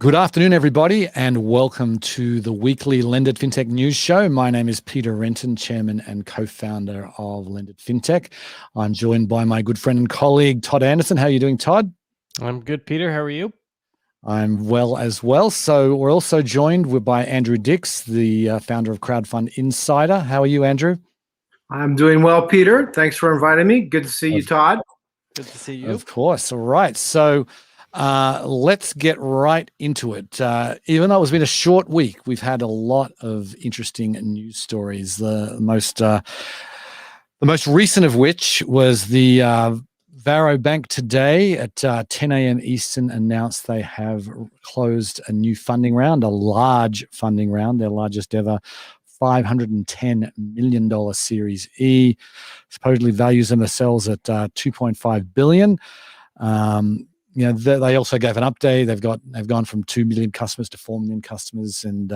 Good afternoon, everybody, and welcome to the weekly LendIt Fintech news show. My name is Peter Renton, chairman and co-founder of LendIt Fintech. I'm joined by my good friend and colleague, Todd Anderson. How are you doing, Todd? I'm good, Peter. How are you? I'm well as well. So we're also joined by Andrew Dix, the founder of Crowdfund Insider. How are you, Andrew? I'm doing well, Peter. Thanks for inviting me. Good to see you, Todd. Good to see you. Of course. All right. So let's get right into it. Even though it's been a short week, we've had a lot of interesting news stories. The most recent of which was the Varo Bank today at 10 a.m. Eastern announced they have closed a new funding round, a large funding round, their largest ever $510 million Series E. Supposedly values themselves at $2.5 billion. They also gave an update. They've gone from 2 million customers to 4 million customers, and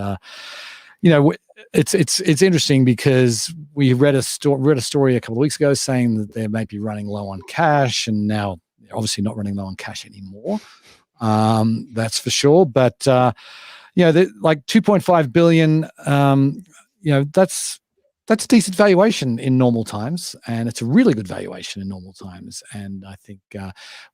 it's interesting because we read a story a couple of weeks ago saying that they might be running low on cash, and now they're obviously not running low on cash anymore. That's for sure. But like 2.5 billion. That's a decent valuation in normal times, and it's a really good valuation in normal times. And I think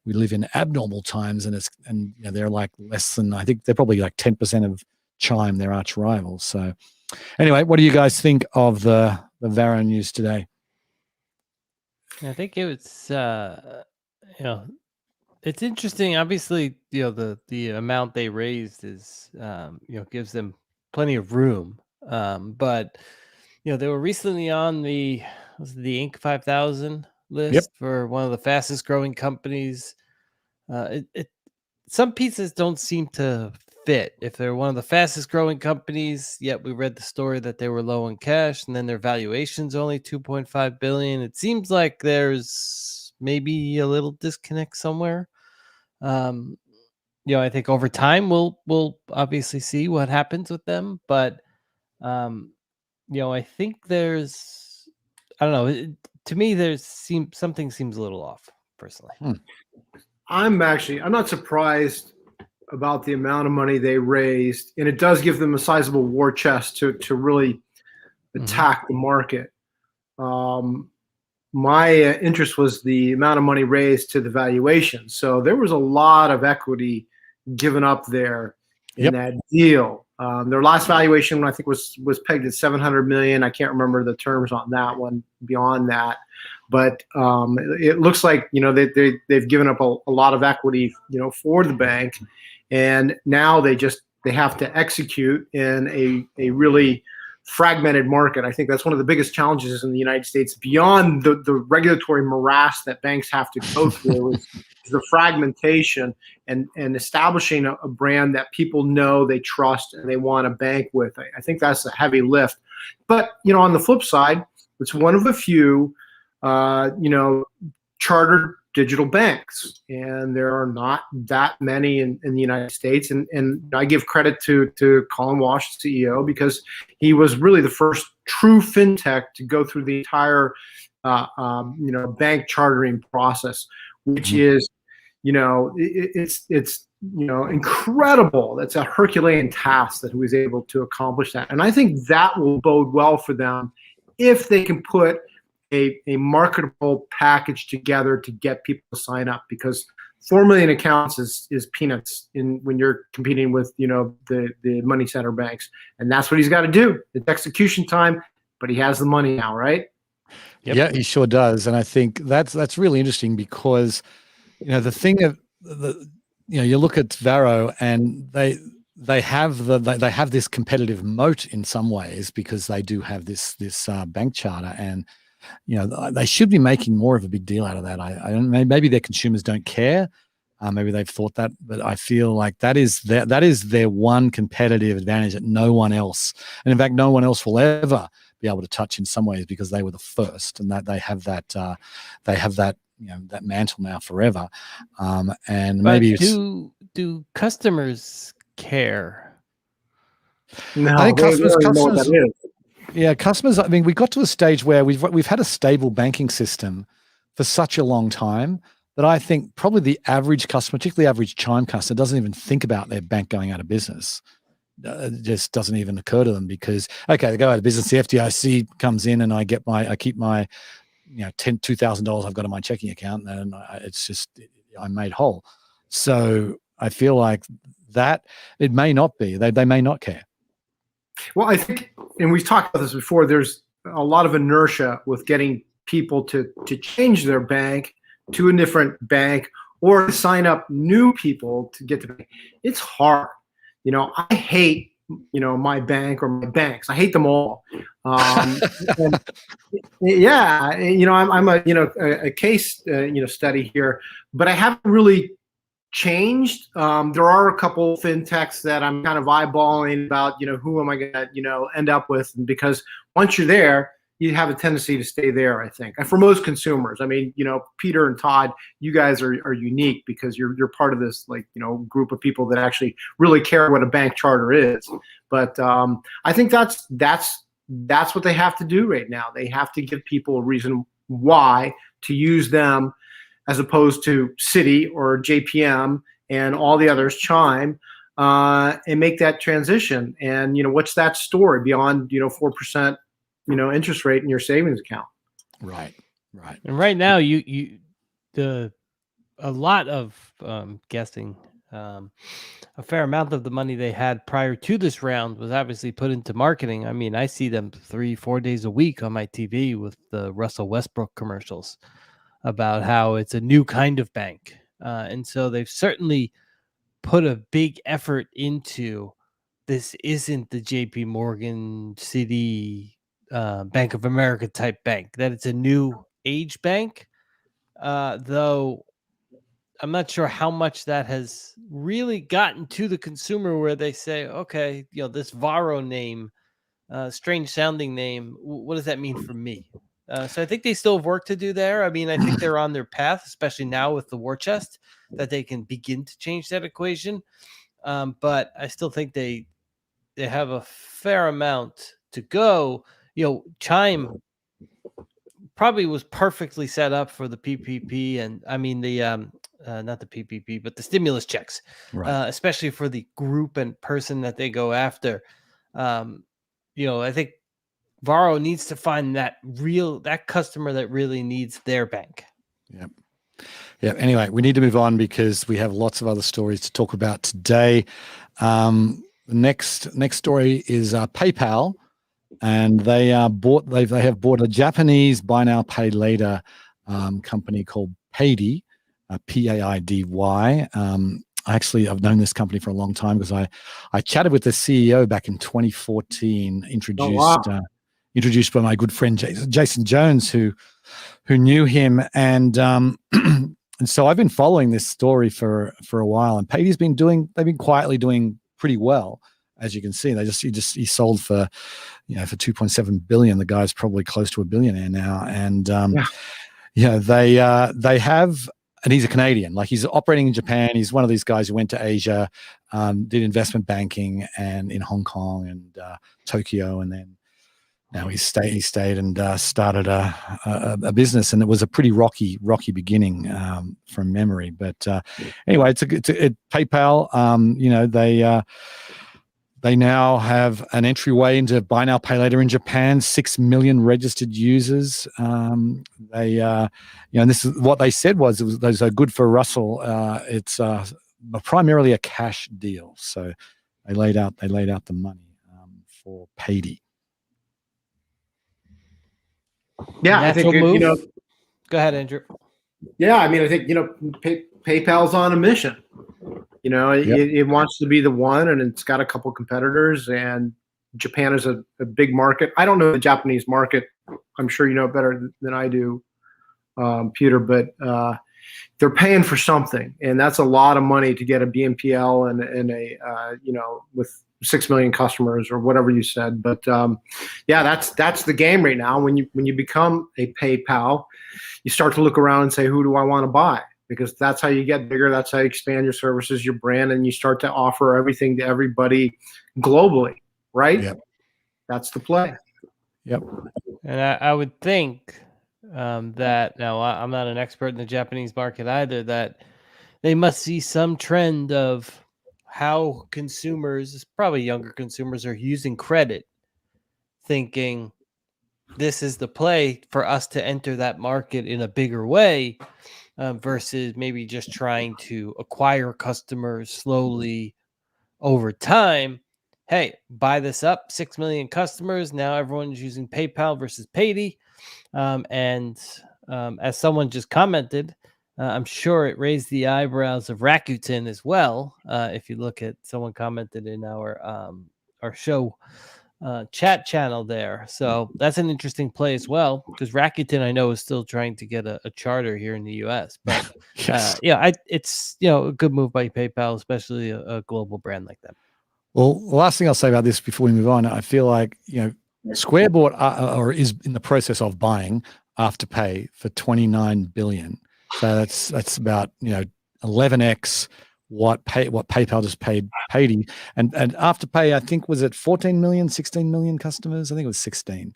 we live in abnormal times, and they're like less than, I think they're probably like 10% of Chime, their arch rival. So anyway, what do you guys think of the Varo news today? I think it was, it's interesting. Obviously, the amount they raised is, gives them plenty of room. But they were recently on the Inc. 5000 list for one of the fastest growing companies. Some pieces don't seem to fit. If they're one of the fastest growing companies, yet we read the story that they were low on cash, and then their valuation's only $2.5 billion. It seems like there's maybe a little disconnect somewhere. I think over time we'll obviously see what happens with them, but I think there's, I don't know. To me, something seems a little off, personally. I'm not surprised about the amount of money they raised, and it does give them a sizable war chest to really attack the market. My interest was the amount of money raised to the valuation. So there was a lot of equity given up there in that deal. Their last valuation, I think, was pegged at 700 million. I can't remember the terms on that one beyond that, but it looks like they've given up a lot of equity for the bank, and now they have to execute in a really fragmented market. I think that's one of the biggest challenges in the United States, beyond the regulatory morass that banks have to go through, is the fragmentation and establishing a brand that people know, they trust, and they want to bank with. I think that's a heavy lift. But on the flip side, it's one of a few chartered digital banks, and there are not that many in the United States. And I give credit to Colin Walsh, the CEO, because he was really the first true fintech to go through the entire bank chartering process, which is it's incredible. That's a Herculean task that he was able to accomplish that, and I think that will bode well for them if they can put a marketable package together to get people to sign up, because 4 million accounts is peanuts when you're competing with the money center banks, and that's what he's got to do. It's execution time, but he has the money now, right? Yeah, he sure does, and I think that's really interesting because the thing of you look at Varo, and they have this competitive moat in some ways because they do have this bank charter, and they should be making more of a big deal out of that. I don't know, maybe their consumers don't care. Maybe they've thought that, but I feel like that is their one competitive advantage that no one else, and in fact, no one else will ever be able to touch in some ways, because they were the first, and that they have that that mantle now forever. And maybe do customers care? No, I think customers. Yeah, customers. I mean, we got to a stage where we've had a stable banking system for such a long time that I think probably the average customer, particularly the average Chime customer, doesn't even think about their bank going out of business. It just doesn't even occur to them because, okay, they go out of business, the FDIC comes in and I keep my, $2,000 I've got in my checking account, and I'm made whole. So I feel like that it may not be, they may not care. Well, I think, and we've talked about this before, there's a lot of inertia with getting people to change their bank to a different bank or to sign up new people to get to bank. It's hard. I hate, my bank or my banks. I hate them all. And yeah, I'm a case, study here, but I haven't really changed. There are a couple fintechs that I'm kind of eyeballing about, who am I going to, end up with? Because once you're there, you have a tendency to stay there, I think. And for most consumers, I mean, Peter and Todd, you guys are unique because you're part of this, group of people that actually really care what a bank charter is. But I think that's what they have to do right now. They have to give people a reason why to use them as opposed to Citi or JPM and all the others, Chime, and make that transition. And, what's that story beyond, 4%, interest rate in your savings account? Right. And right now, a lot of guessing, a fair amount of the money they had prior to this round was obviously put into marketing. I mean, I see them 3-4 days a week on my TV with the Russell Westbrook commercials about how it's a new kind of bank. And so they've certainly put a big effort into this isn't the JP Morgan, Citi, Bank of America type bank, that it's a new age bank, though I'm not sure how much that has really gotten to the consumer where they say, okay, this Varo name, strange sounding name, what does that mean for me? So I think they still have work to do there. I mean, I think they're on their path, especially now with the war chest, that they can begin to change that equation. But I still think they have a fair amount to go. Chime probably was perfectly set up for the PPP, and I mean the not the PPP, but the stimulus checks, Right. especially for the group and person that they go after. I think Varo needs to find that customer that really needs their bank. Yep. Yeah. Anyway, we need to move on because we have lots of other stories to talk about today. The next story is PayPal, and they have bought a Japanese buy now pay later company called Paidy, Paidy. Actually, I've known this company for a long time because I chatted with the CEO back in 2014, introduced by my good friend Jason Jones, who knew him, and and so I've been following this story for a while. And Paidy's they've been quietly doing pretty well, as you can see. He sold for for 2.7 billion. The guy's probably close to a billionaire now, and they have. And he's a Canadian. Like, he's operating in Japan. He's one of these guys who went to Asia, did investment banking and in Hong Kong and Tokyo, and then now he stayed and started a business. And it was a pretty rocky beginning from memory. But anyway, it's PayPal. They now have an entryway into buy now, pay later in Japan. 6 million registered users. And this is what they said was those are good for Russell. It's primarily a cash deal. So they laid out the money for Paidy. Yeah, I think Go ahead, Andrew. Yeah, I mean, I think PayPal's on a mission. It wants to be the one, and it's got a couple competitors, and Japan is a big market. I don't know the Japanese market. I'm sure you know it better than I do, Peter, but they're paying for something, and that's a lot of money to get a BNPL and a with 6 million customers or whatever you said. But that's the game right now. When you become a PayPal, you start to look around and say, who do I want to buy? Because that's how you get bigger. That's how you expand your services, your brand, and you start to offer everything to everybody globally, right? Yep. That's the play. Yep. And I would think that now I'm not an expert in the Japanese market either, that they must see some trend of how consumers, probably younger consumers, are using credit, thinking this is the play for us to enter that market in a bigger way, versus maybe just trying to acquire customers slowly over time. Hey, buy this up, 6 million customers. Now everyone's using PayPal versus Paydi. And as someone just commented, I'm sure it raised the eyebrows of Rakuten as well. If you look at, someone commented in our show chat channel there. So that's an interesting play as well, because Rakuten, I know, is still trying to get a charter here in the US. But Yes. it's a good move by PayPal, especially a global brand like that. Well, the last thing I'll say about this before we move on, I feel like, Square bought or is in the process of buying Afterpay for $29 billion. So that's about 11x what PayPal just paid Paydi, and Afterpay, I think, was at 14 million, 16 million customers. I think it was 16,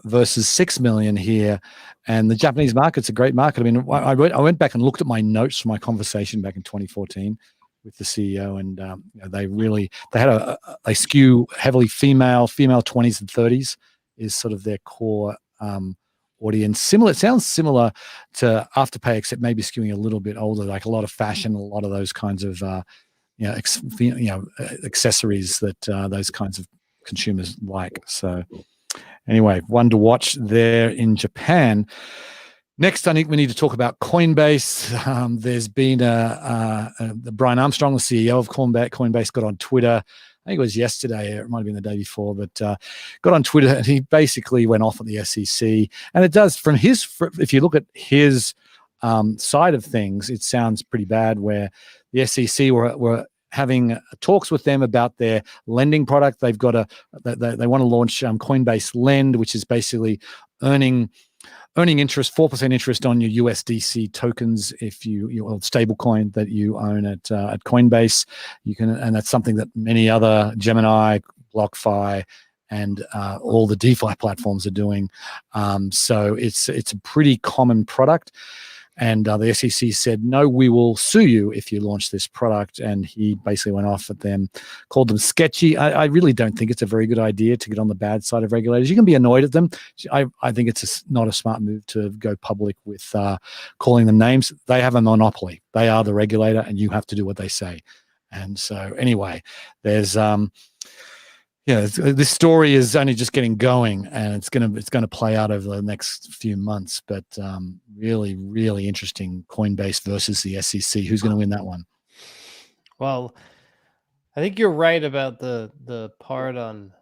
versus 6 million here. And the Japanese market's a great market. I mean, I went back and looked at my notes from my conversation back in 2014 with the CEO, and they skew heavily female 20s and 30s is sort of their core audience. It sounds similar to Afterpay, except maybe skewing a little bit older, like a lot of fashion, a lot of those kinds of accessories that those kinds of consumers like. So anyway, one to watch there in Japan. Next, I think we need to talk about Coinbase. There's been Brian Armstrong, the CEO of Coinbase, got on Twitter. I think it was yesterday, it might have been the day before, but got on Twitter, and he basically went off at the SEC. And it does, if you look at his side of things, it sounds pretty bad, where the SEC were having talks with them about their lending product. They want to launch Coinbase Lend, which is basically earning interest, 4% interest on your USDC tokens if you stable coin that you own at Coinbase. You can, and that's something that many other Gemini, BlockFi, and all the DeFi platforms are doing. So it's a pretty common product. And the SEC said, no, we will sue you if you launch this product. And he basically went off at them, called them sketchy. I really don't think it's a very good idea to get on the bad side of regulators. You can be annoyed at them. I think it's not a smart move to go public with calling them names. They have a monopoly. They are the regulator, and you have to do what they say. And so anyway, there's this story is only just getting going, and it's gonna play out over the next few months. But really, really interesting. Coinbase versus the SEC. Who's going to win that one? Well, I think you're right about the part on,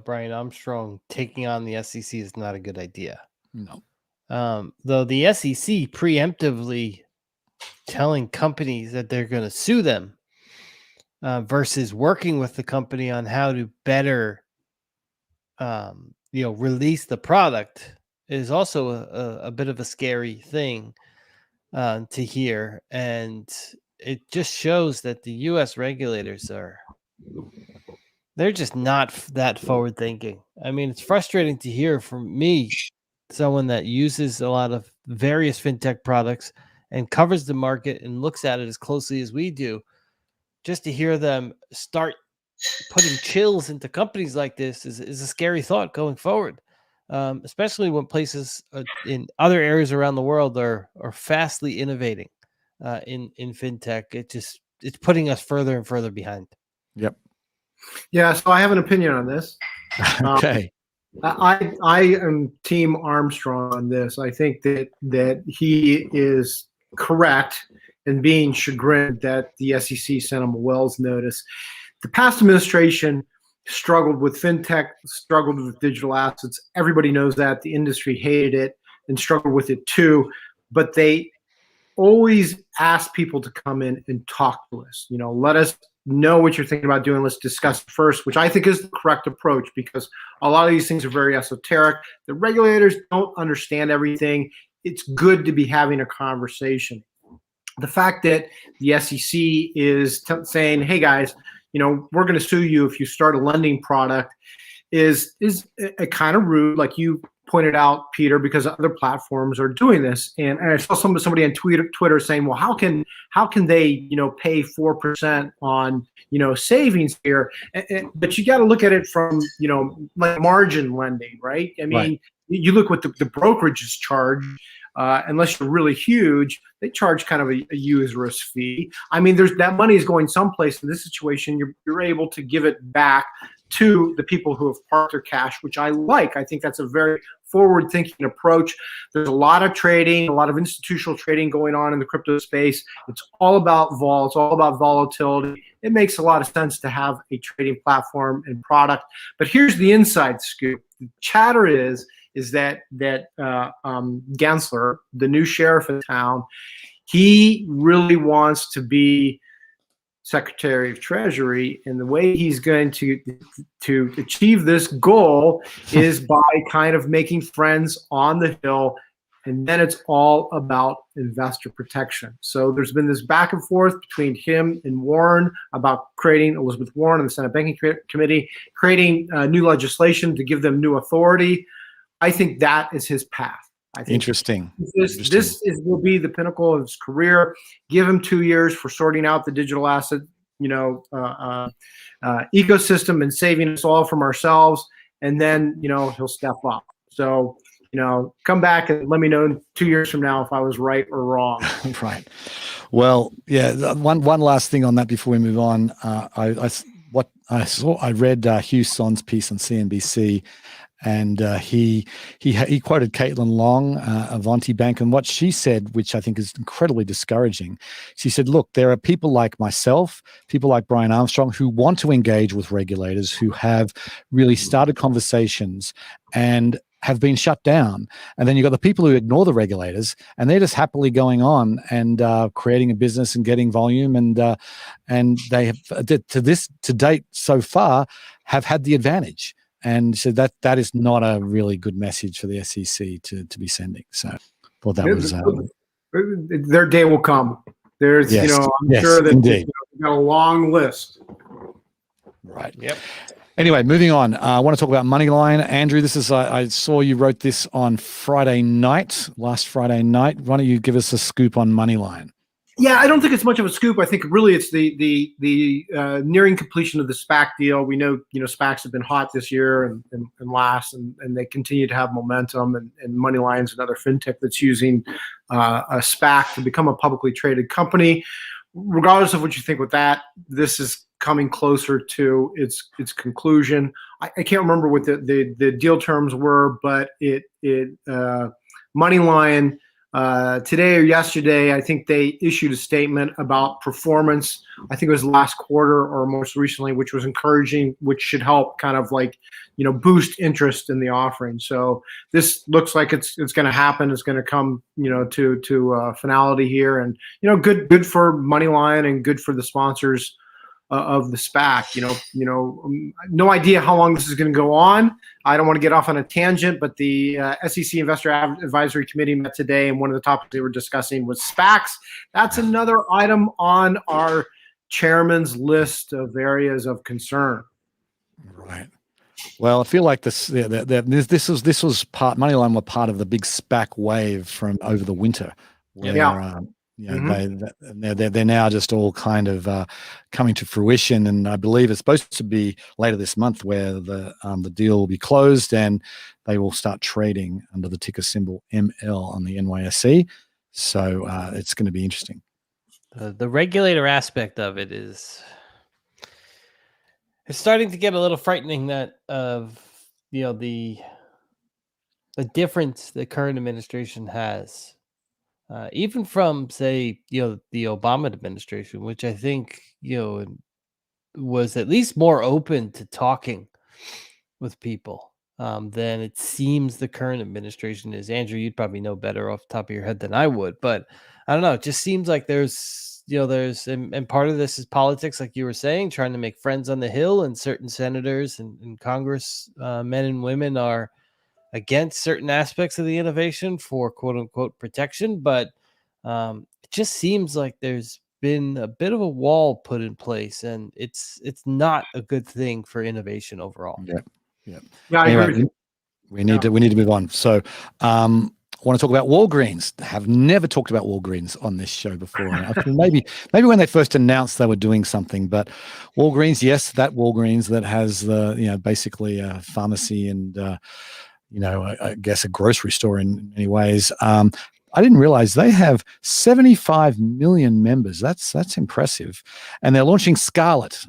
Brian Armstrong taking on the SEC is not a good idea. No. Though the SEC preemptively telling companies that they're going to sue them, versus working with the company on how to better, release the product, is also a bit of a scary thing to hear. And it just shows that the U.S. regulators they're just not that forward thinking. I mean, it's frustrating to hear from me, someone that uses a lot of various fintech products and covers the market and looks at it as closely as we do. Just to hear them start putting chills into companies like this is a scary thought going forward, especially when places in other areas around the world are fastly innovating in fintech. It's putting us further and further behind. Yep. Yeah, so I have an opinion on this. Okay. I am Team Armstrong on this. I think that he is correct in being chagrined that the SEC sent him a Wells notice. The past administration struggled with fintech, struggled with digital assets. Everybody knows that. The industry hated it and struggled with it too. But they always ask people to come in and talk to us. Let us know what you're thinking about doing. Let's discuss it first, which I think is the correct approach, because a lot of these things are very esoteric. The regulators don't understand everything. It's good to be having a conversation. The fact that the SEC is saying, hey guys, we're going to sue you if you start a lending product is a kind of rude. Like, you pointed out, Peter, because other platforms are doing this, and I saw somebody on Twitter saying, well, how can they pay 4% on savings here? But you got to look at it from like margin lending, right? I mean, Right. you look what the brokerages charge. Unless you're really huge, they charge kind of a usurious fee. I mean, that money is going someplace. In this situation, you're able to give it back to the people who have parked their cash, which I like. I think that's a very forward-thinking approach. There's a lot of trading, a lot of institutional trading going on in the crypto space. It's all about vol. It's all about volatility. It makes a lot of sense to have a trading platform and product. But here's the inside scoop. The chatter is that Gensler, the new sheriff in town, he really wants to be Secretary of Treasury, and the way he's going to achieve this goal is by kind of making friends on the Hill, and then it's all about investor protection. So there's been this back and forth between him and Warren about creating, Elizabeth Warren and the Senate Banking Committee, creating new legislation to give them new authority. I think that is his path. I think Interesting. This will be the pinnacle of his career. Give him 2 years for sorting out the digital asset, ecosystem and saving us all from ourselves, and then he'll step up. So come back and let me know in 2 years from now if I was right or wrong. Right. Well, yeah. One last thing on that before we move on. I read Hugh Son's piece on CNBC. And he quoted Caitlin Long of Bank, and what she said, which I think is incredibly discouraging. She said, look, there are people like myself, people like Brian Armstrong, who want to engage with regulators, who have really started conversations and have been shut down. And then you've got the people who ignore the regulators, and they're just happily going on and creating a business and getting volume. And they have, to date so far, have had the advantage. And so that is not a really good message for the SEC to be sending. So thought that was their day will come. There's yes, I'm sure that indeed. They've got a long list. Right. Yep. Anyway, moving on. I want to talk about Moneyline. Andrew, this is I saw you wrote this on last Friday night. Why don't you give us a scoop on Moneyline? Yeah, I don't think it's much of a scoop. I think really it's the nearing completion of the SPAC deal. We know SPACs have been hot this year and last, and they continue to have momentum. And Moneyline's another fintech that's using a SPAC to become a publicly traded company. Regardless of what you think with that, this is coming closer to its conclusion. I can't remember what the deal terms were, but Moneyline. Today or yesterday, I think they issued a statement about performance. I think it was last quarter or most recently, which was encouraging, which should help kind of like, boost interest in the offering. So this looks like it's going to happen. It's going to come, to finality here, and good for Moneyline and good for the sponsors of the SPAC. No idea how long this is going to go on. I don't want to get off on a tangent, but the SEC Investor Advisory Committee met today, and one of the topics they were discussing was SPACs. That's another item on our chairman's list of areas of concern. Right. Well, I feel like this was Moneyline were part of the big SPAC wave from over the winter. Where, they're now just all kind of coming to fruition, and I believe it's supposed to be later this month where the deal will be closed and they will start trading under the ticker symbol ML on the NYSE. So it's going to be interesting. The regulator aspect of it it's starting to get a little frightening. That the difference the current administration has. Even from, say, the Obama administration, which I think, was at least more open to talking with people than it seems the current administration is. Andrew, you'd probably know better off the top of your head than I would, but I don't know. It just seems like there's and part of this is politics, like you were saying, trying to make friends on the Hill, and certain senators and Congress men and women are against certain aspects of the innovation for quote unquote protection. But it just seems like there's been a bit of a wall put in place, and it's not a good thing for innovation overall. Yeah, I agree with you. We need to move on. So I want to talk about Walgreens. Have never talked about Walgreens on this show before. maybe when they first announced they were doing something, but Walgreens, yes, that Walgreens that has basically a pharmacy and I guess a grocery store in many ways. I didn't realize they have 75 million members. That's impressive, and they're launching Scarlet.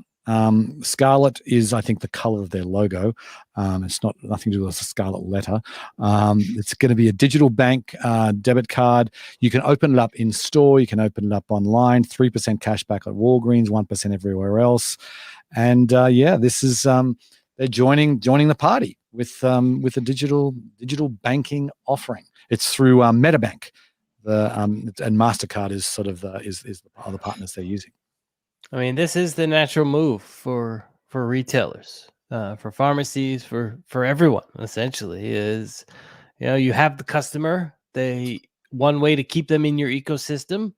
Scarlet is, I think, the color of their logo. It's nothing to do with the scarlet letter. It's going to be a digital bank debit card. You can open it up in store. You can open it up online. 3% cash back at Walgreens, 1% everywhere else. And this is they're joining the party with a digital banking offering. It's through MetaBank. And MasterCard is sort of is the other partners they're using. I mean, this is the natural move for retailers, for pharmacies, for everyone. Essentially, is you have the customer. One way to keep them in your ecosystem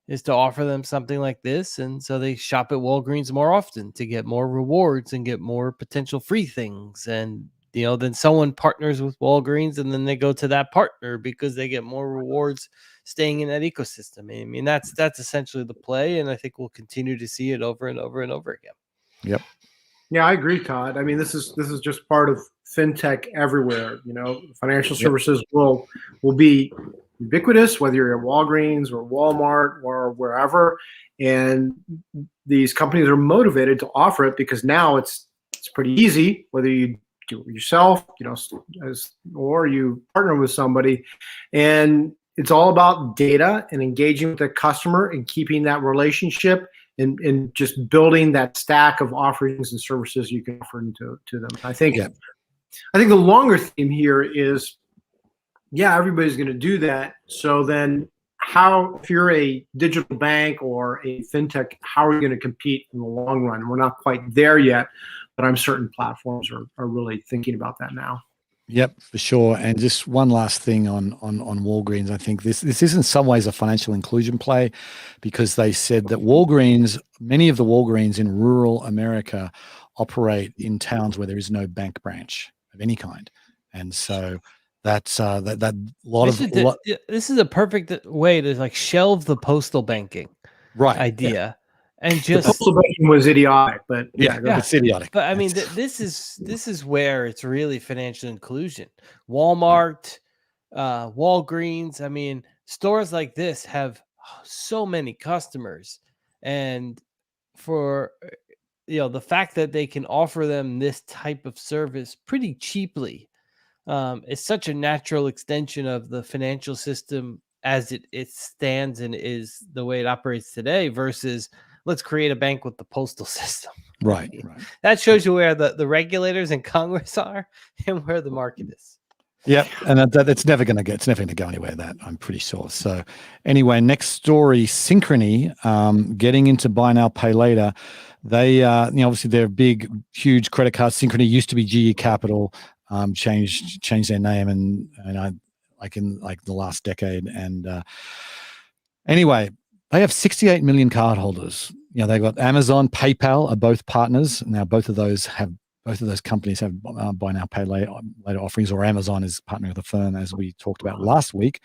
is to offer them something like this, and so they shop at Walgreens more often to get more rewards and get more potential free things. And then someone partners with Walgreens, and then they go to that partner because they get more rewards staying in that ecosystem. I mean, that's essentially the play, and I think we'll continue to see it over and over and over again. Yep. Yeah, I agree, Todd. I mean, this is just part of fintech everywhere. Financial services will be ubiquitous, whether you're at Walgreens or Walmart or wherever, and these companies are motivated to offer it because now it's pretty easy, whether you do it yourself, or you partner with somebody, and it's all about data and engaging with the customer and keeping that relationship and just building that stack of offerings and services you can offer to them. I think the longer theme here is, everybody's going to do that. So then if you're a digital bank or a fintech, how are you going to compete in the long run? We're not quite there yet, but I'm certain platforms are really thinking about that now. Yep, for sure. And just one last thing on Walgreens. I think this is in some ways a financial inclusion play, because they said that many of the Walgreens in rural America operate in towns where there is no bank branch of any kind. And so that's this is a perfect way to shelve the postal banking idea. Yeah. And just the postal banking was idiotic, but it's idiotic. But I mean, this is where it's really financial inclusion. Walmart, Walgreens. I mean, stores like this have so many customers, and for the fact that they can offer them this type of service pretty cheaply is such a natural extension of the financial system as it stands and is the way it operates today, versus let's create a bank with the postal system. Right. That shows you where the regulators and Congress are and where the market is. Yep, and it's never going to go anywhere. That I'm pretty sure. So, anyway, next story: Synchrony getting into buy now, pay later. They, obviously they're a big, huge credit card. Synchrony used to be GE Capital, changed their name, and in the last decade. And anyway, they have 68 million cardholders. They've got Amazon, PayPal are both partners. Now, both of those companies have buy now, pay later offerings, or Amazon is partnering with the firm, as we talked about last week.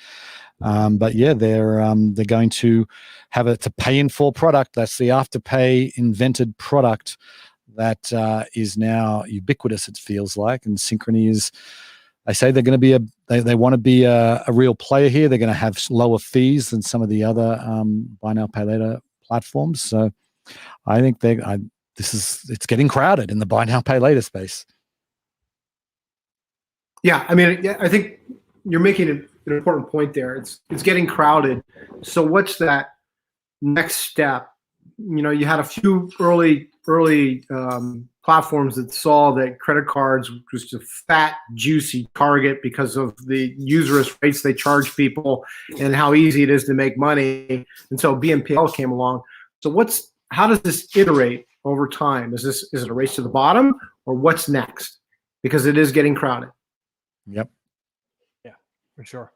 But they're going to have it's a pay in full product. That's the Afterpay invented product that is now ubiquitous, it feels like. And Synchrony is, they say they're going to be they want to be a real player here. They're going to have lower fees than some of the other buy now, pay later platforms. So I think it's getting crowded in the buy now, pay later space. Yeah, I mean, I think you're making an important point there. It's getting crowded. So what's that next step? You had a few early platforms that saw that credit cards was just a fat, juicy target because of the usurious rates they charge people and how easy it is to make money. And so BNPL came along. So how does this iterate over time? Is it a race to the bottom, or what's next? Because it is getting crowded. Yep. Yeah, for sure.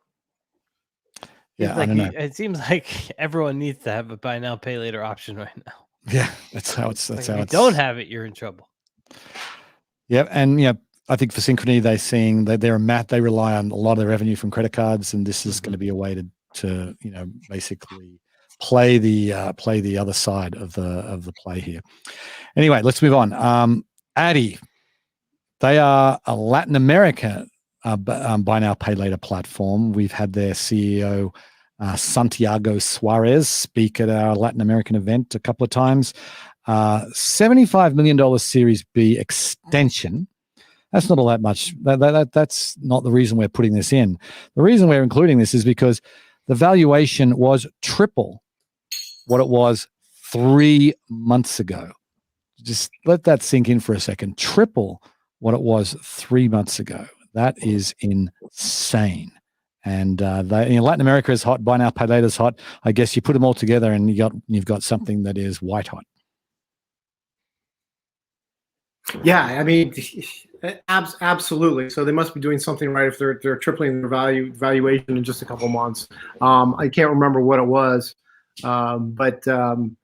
Yeah, I don't know. It seems like everyone needs to have a buy now, pay later option right now. Yeah, that's how it's. If you don't have it, you're in trouble. Yeah, and I think for Synchrony, they're seeing that they rely on a lot of their revenue from credit cards, and this is going to be a way to basically play the other side of the play here. Anyway, let's move on. Addy, they are a Latin America buy now pay later platform. We've had their CEO Santiago Suarez speak at our Latin American event a couple of times. $75 million Series B extension. That's not all that much. That's not the reason we're putting this in. The reason we're including this is because the valuation was triple what it was 3 months ago. Just let that sink in for a second. Triple what it was 3 months ago. That is insane. And Latin America is hot. Buy now, pay later is hot. I guess you put them all together, and you've got something that is white hot. Yeah, I mean, absolutely. So they must be doing something right if they're tripling their valuation in just a couple months. I can't remember what it was, but Latin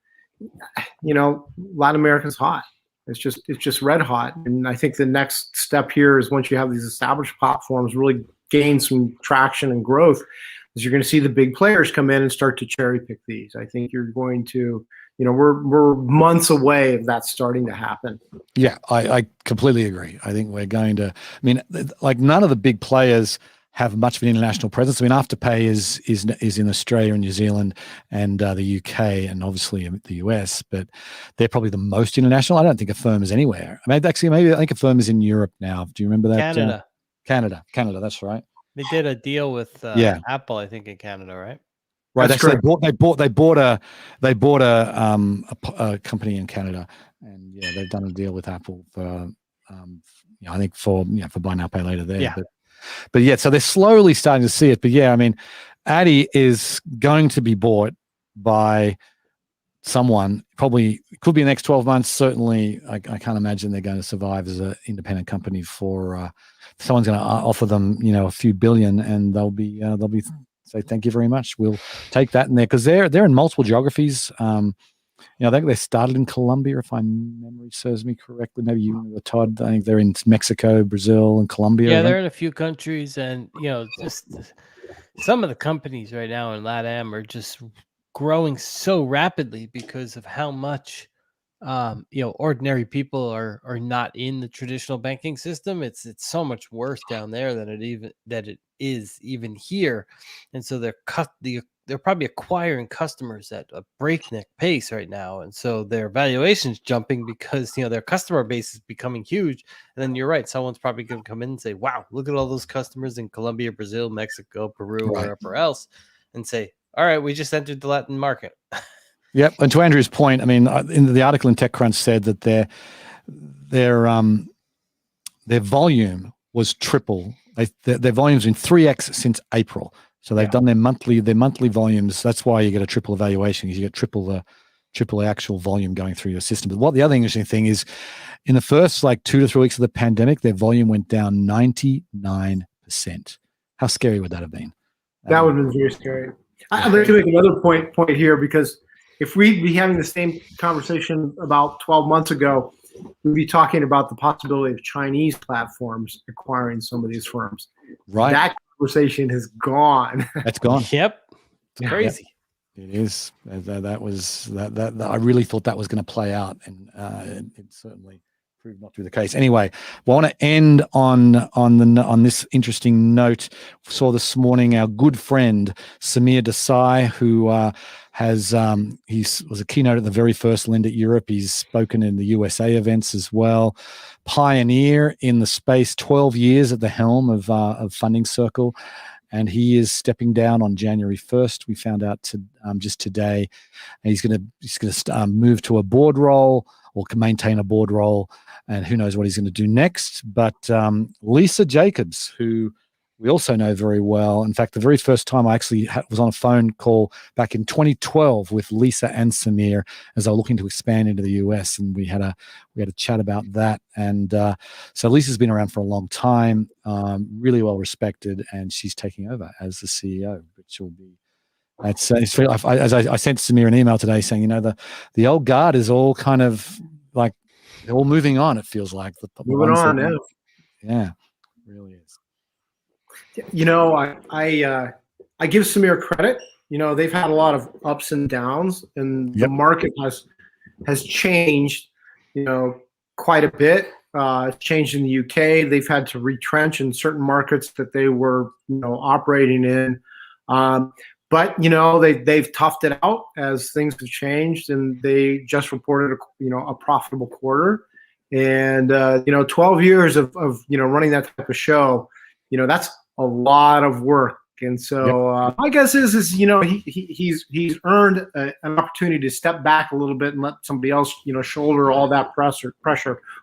America's hot. It's just red hot. And I think the next step here is, once you have these established platforms really gain some traction and growth, is you're going to see the big players come in and start to cherry pick these. I think you're going to, we're months away of that starting to happen. Yeah, I completely agree. I think we're going to, none of the big players have much of an international presence. I mean, Afterpay is in Australia and New Zealand and the UK and obviously the US, but they're probably the most international. I don't think Affirm is anywhere. I mean, maybe I think Affirm is in Europe now. Do you remember that? Canada. That's right. They did a deal with Apple, I think, in Canada, right? Right. They bought a company in Canada, and they've done a deal with Apple for I think for buy now pay later there. Yeah. But so they're slowly starting to see it. But I mean, Addy is going to be bought by someone. Probably could be the next 12 months. Certainly, I can't imagine they're going to survive as an independent company for someone's going to offer them a few billion, and they'll be say thank you very much. We'll take that in there, because they're in multiple geographies. I think they started in Colombia, if my memory serves me correctly. Maybe you remember, Todd. I think they're in Mexico, Brazil, and Colombia. Yeah, they're in a few countries, and just some of the companies right now in LATAM are just growing so rapidly because of how much ordinary people are not in the traditional banking system. It's so much worse down there than it is even here, and so they're probably acquiring customers at a breakneck pace right now, and so their valuation's jumping because their customer base is becoming huge. And then you're right, someone's probably going to come in and say, "Wow, look at all those customers in Colombia, Brazil, Mexico, Peru, wherever else," and say, "All right, we just entered the Latin market." Yep. And to Andrew's point, I mean, in the article in TechCrunch said that their volume was triple. Their volume's been 3x since April. So they've done their monthly volumes. That's why you get a triple evaluation, because you get triple the actual volume going through your system. But the other interesting thing is, in the first 2 to 3 weeks of the pandemic, their volume went down 99%. How scary would that have been? That would have been very scary. I'd like to make another point here, because if we'd be having the same conversation about 12 months ago, we'd be talking about the possibility of Chinese platforms acquiring some of these firms. Right. That conversation has gone. That's gone. Yep. It's crazy. Yep. It is. That was that. I really thought that was going to play out, and it certainly proved not to be the case. Anyway, I want to end on this interesting note. Saw this morning our good friend Samir Desai, who he was a keynote at the very first LendIt Europe. He's spoken in the USA events as well. Pioneer in the space, 12 years at the helm of Funding Circle, and he is stepping down on January 1st. We found out just today, and he's going to move to a board role, or can maintain a board role, and who knows what he's going to do next. But Lisa Jacobs, who we also know very well. In fact, the very first time I actually was on a phone call back in 2012 with Lisa and Samir, as they were looking to expand into the US, and we had a chat about that. And so Lisa's been around for a long time, really well respected, and she's taking over as the CEO, which will be. As I sent Samir an email today saying, the old guard is all kind of they're all moving on. It feels like moving on. Yeah. Yeah, really is. You know, I give Samir credit. You know, they've had a lot of ups and downs, and the market has changed, you know, quite a bit. It's changed in the UK. They've had to retrench in certain markets that they were, you know, operating in. But you know, they've toughed it out as things have changed, and they just reported a profitable quarter. And you know, 12 years of you know, running that type of show, you know, that's a lot of work. And so my guess is you know, he's earned an opportunity to step back a little bit and let somebody else, you know, shoulder all that pressure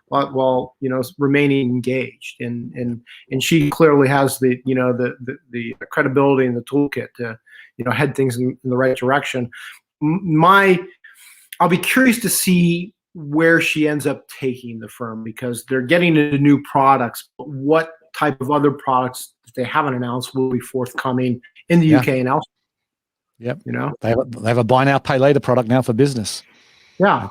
while you know, remaining engaged. And she clearly has the, you know, the credibility and the toolkit to, you know, head things in the right direction. I'll be curious to see where she ends up taking the firm, because they're getting into new products. But what type of other products that they haven't announced will be forthcoming in the UK and elsewhere? Yep. You know, they have a buy now, pay later product now for business. Yeah.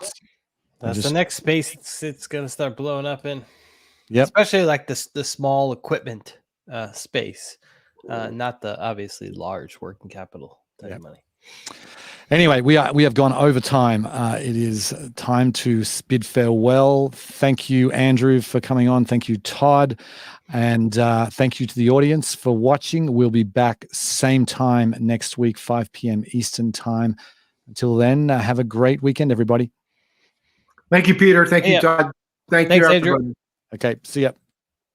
That's the next space it's going to start blowing up in. Yep. Especially like the small equipment space, not the obviously large working capital type of money. Anyway, we have gone over time. It is time to bid farewell. Thank you, Andrew, for coming on. Thank you, Todd. And thank you to the audience for watching. We'll be back same time next week, 5 p.m. Eastern time. Until then, have a great weekend, everybody. Thank you, Peter. Thank you, Todd. Thanks, you, everybody. Okay, see ya.